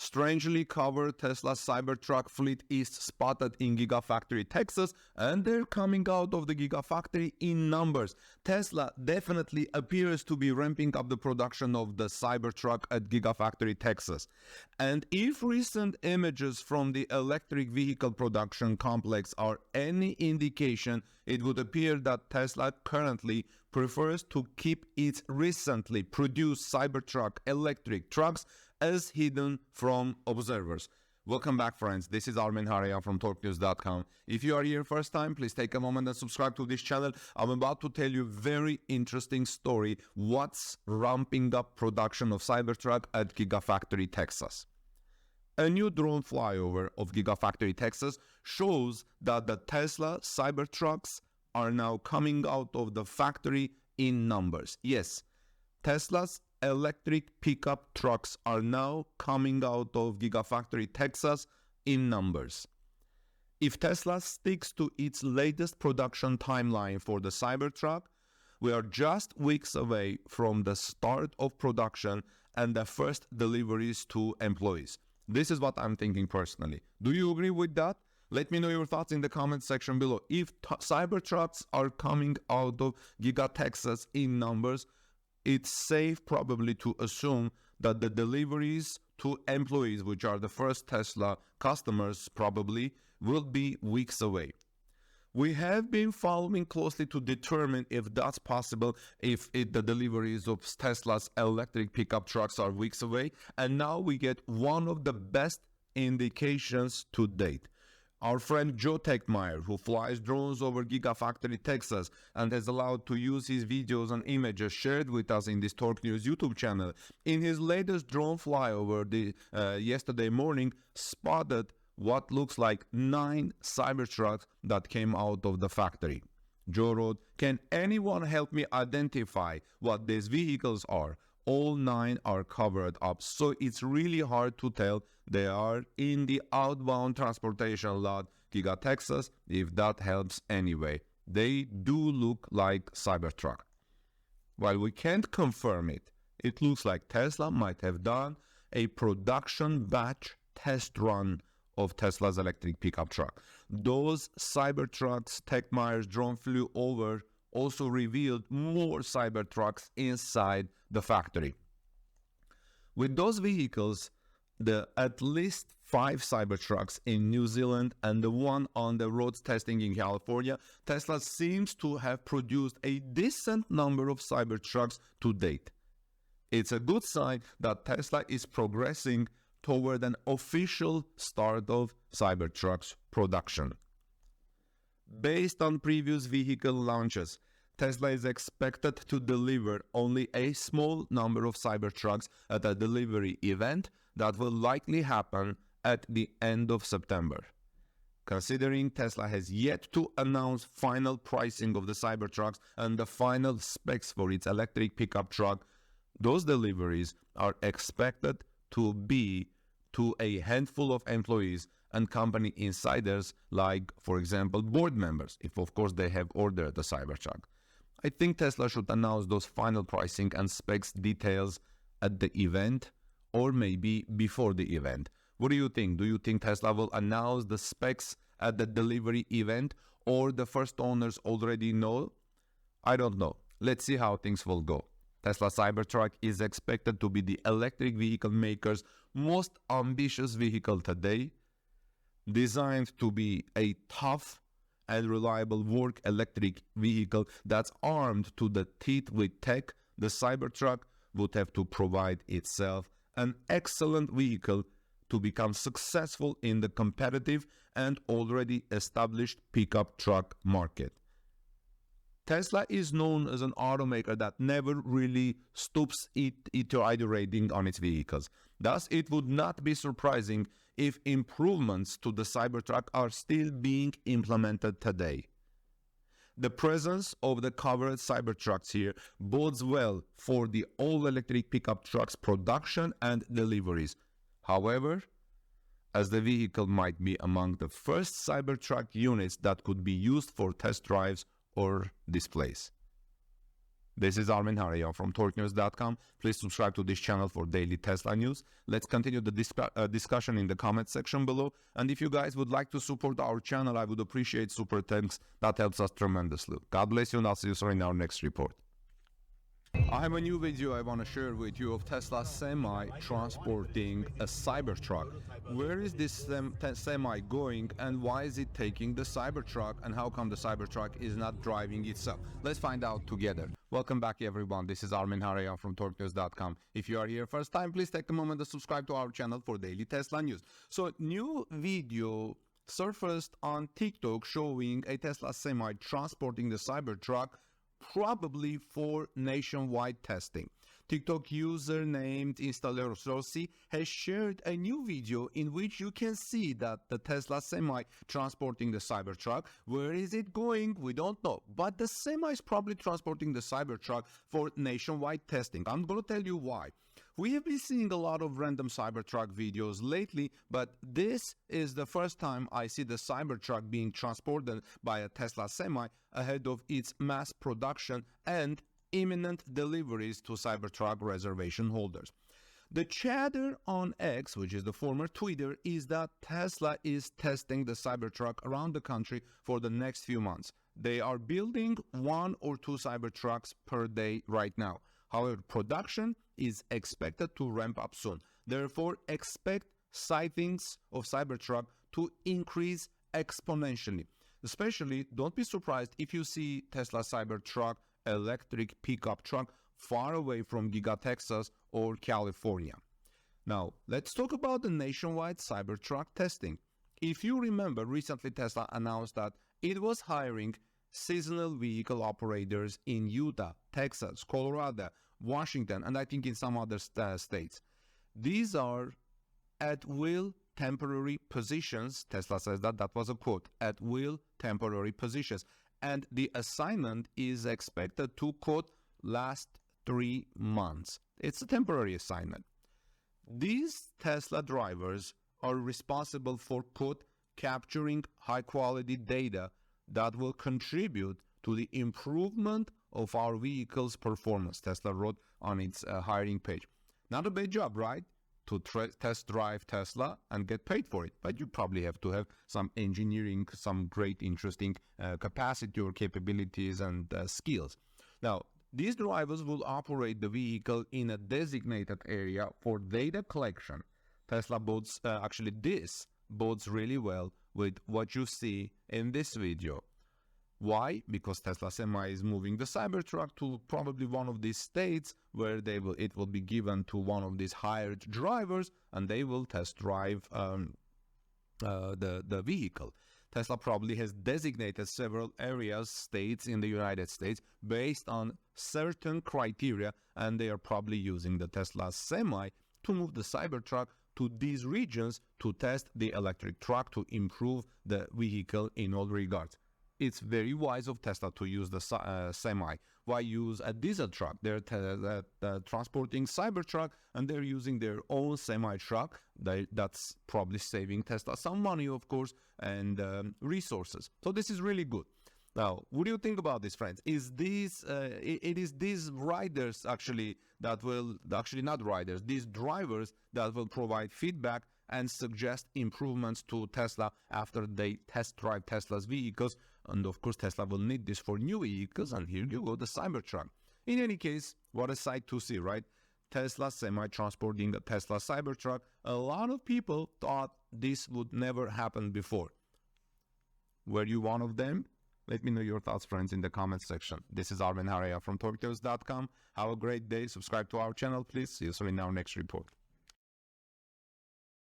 Strangely covered Tesla Cybertruck fleet is spotted in Gigafactory Texas, and they're coming out of the Gigafactory in numbers. Tesla definitely appears to be ramping up the production of the Cybertruck at Gigafactory Texas. And if recent images from the electric vehicle production complex are any indication, it would appear that Tesla currently prefers to keep its recently produced Cybertruck electric trucks as hidden from observers. Welcome back, friends. This is Armin Haria from TalkNews.com. If you are here first time, please take a moment and subscribe to this channel. I'm about to tell you a very interesting story. What's ramping up production of Cybertruck at Gigafactory Texas? A new drone flyover of Gigafactory Texas shows that the Tesla Cybertrucks are now coming out of the factory in numbers. Yes, Tesla's electric pickup trucks are now coming out of Gigafactory Texas in numbers. If Tesla sticks to its latest production timeline for the Cybertruck, we are just weeks away from the start of production and the first deliveries to employees. This is what I'm thinking personally. Do you agree with that? Let me know your thoughts in the comment section below. If Cybertrucks are coming out of Giga Texas in numbers, it's safe probably to assume that the deliveries to employees, which are the first Tesla customers probably, will be weeks away. We have been following closely to determine if that's possible, if the deliveries of Tesla's electric pickup trucks are weeks away, and now we get one of the best indications to date. Our friend Joe Tegtmeyer, who flies drones over Gigafactory Texas and has allowed to use his videos and images shared with us in this Torque News YouTube channel, in his latest drone flyover yesterday morning, spotted what looks like 9 Cybertrucks that came out of the factory. Joe wrote, "Can anyone help me identify what these vehicles are? All 9 are covered up, so it's really hard to tell. They are in the outbound transportation lot, Giga Texas, if that helps anyway. They do look like Cybertruck." While we can't confirm it, it looks like Tesla might have done a production batch test run of Tesla's electric pickup truck. Those Cybertrucks Tegtmeyer's drone flew over also revealed more Cybertrucks inside the factory. With those vehicles, the at least 5 Cybertrucks in New Zealand and the one on the roads testing in California, Tesla seems to have produced a decent number of Cybertrucks to date. It's a good sign that Tesla is progressing toward an official start of Cybertrucks production. Based on previous vehicle launches, Tesla is expected to deliver only a small number of Cybertrucks at a delivery event that will likely happen at the end of September. Considering Tesla has yet to announce final pricing of the Cybertrucks and the final specs for its electric pickup truck, those deliveries are expected to be to a handful of employees and company insiders, like, for example, board members, if of course they have ordered the Cybertruck. I think Tesla should announce those final pricing and specs details at the event, or maybe before the event. What do you think? Do you think Tesla will announce the specs at the delivery event, or the first owners already know? I don't know. Let's see how things will go. Tesla Cybertruck is expected to be the electric vehicle maker's most ambitious vehicle today, designed to be a tough and reliable work electric vehicle that's armed to the teeth with tech. The Cybertruck would have to provide itself an excellent vehicle to become successful in the competitive and already established pickup truck market. Tesla is known as an automaker that never really stoops iterating on its vehicles. Thus, it would not be surprising if improvements to the Cybertruck are still being implemented today. The presence of the covered Cybertrucks here bodes well for the all-electric pickup trucks production and deliveries. However, as the vehicle might be among the first Cybertruck units that could be used for test drives or displays. This is Armin Harayan from torquenews.com. Please subscribe to this channel for daily Tesla news. Let's continue the discussion in the comment section below. And if you guys would like to support our channel, I would appreciate super thanks. That helps us tremendously. God bless you, and I'll see you in our next report. I have a new video I want to share with you of Tesla Semi transporting a Cybertruck. Where is this Semi going, and why is it taking the Cybertruck, and how come the Cybertruck is not driving itself? Let's find out together. Welcome back everyone, this is Armin Harayan from torquenews.com. If you are here first time, please take a moment to subscribe to our channel for daily Tesla news. So new video surfaced on TikTok showing a Tesla Semi transporting the Cybertruck, probably for nationwide testing. TikTok user named Installer has shared a new video in which you can see that the Tesla Semi transporting the Cybertruck. Where is it going? We don't know. But the Semi is probably transporting the Cybertruck for nationwide testing. I'm going to tell you why. We have been seeing a lot of random Cybertruck videos lately, but this is the first time I see the Cybertruck being transported by a Tesla Semi ahead of its mass production and imminent deliveries to Cybertruck reservation holders. The chatter on X, which is the former Twitter, is that Tesla is testing the Cybertruck around the country for the next few months. They are building 1 or 2 Cybertrucks per day right now. However, production is expected to ramp up soon. Therefore, expect sightings of Cybertruck to increase exponentially. Especially, don't be surprised if you see Tesla Cybertruck electric pickup truck far away from Giga Texas or California. Now, let's talk about the nationwide Cybertruck testing. If you remember, recently Tesla announced that it was hiring seasonal vehicle operators in Utah, Texas, Colorado, Washington, and I think in some other states. These are at-will temporary positions. Tesla says that was a quote, at-will temporary positions. And the assignment is expected to, quote, last 3 months. It's a temporary assignment. These Tesla drivers are responsible for, quote, capturing high-quality data that will contribute to the improvement of our vehicle's performance, Tesla wrote on its hiring page. Not a bad job, right? To test drive Tesla and get paid for it. But you probably have to have some engineering, some great interesting capacity or capabilities and skills. Now, these drivers will operate the vehicle in a designated area for data collection. Tesla bodes, this bodes really well with what you see in this video. Why? Because Tesla Semi is moving the Cybertruck to probably one of these states where it will be given to one of these hired drivers, and they will test drive the vehicle. Tesla probably has designated several areas, states in the United States based on certain criteria, and they are probably using the Tesla Semi to move the Cybertruck to these regions to test the electric truck to improve the vehicle in all regards. It's very wise of Tesla to use the Semi. Why use a diesel truck? They're transporting Cybertruck, and they're using their own semi-truck. That's probably saving Tesla some money, of course, and resources. So this is really good. Now, what do you think about this, friends? Is these these riders these drivers that will provide feedback and suggest improvements to Tesla after they test drive Tesla's vehicles. And of course, Tesla will need this for new vehicles, and here you go, the Cybertruck. In any case, what a sight to see, right? Tesla Semi transporting a Tesla Cybertruck. A lot of people thought this would never happen before. Were you one of them? Let me know your thoughts, friends, in the comments section. This is Armin Harayan from torquenews.com. Have a great day. Subscribe to our channel, please. See you soon in our next report.